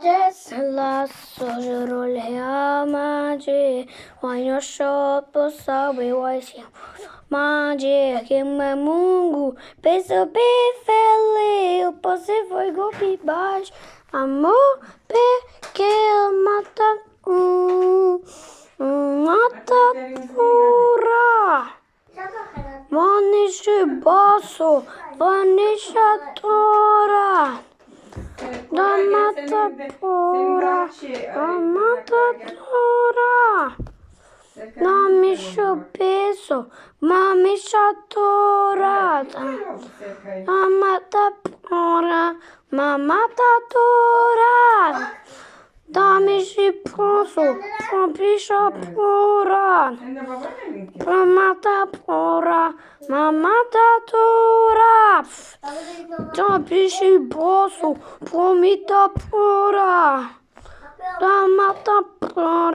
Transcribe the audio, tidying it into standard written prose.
La sorolea magi, wanyo shopo sabe waisi magi, que me mungu, penso befele, o posse foi golpe baixo, amor pequeno mata mata pura. Vanisce basso, vanisce tora. Da mata pura, da mata tora. Mami peso, mami tora. Da mata pura, mamata tora. Dami si poso, piscia pura. Mamata pura, mamata tora. Dami si poso, pomita pura. Da mata pura.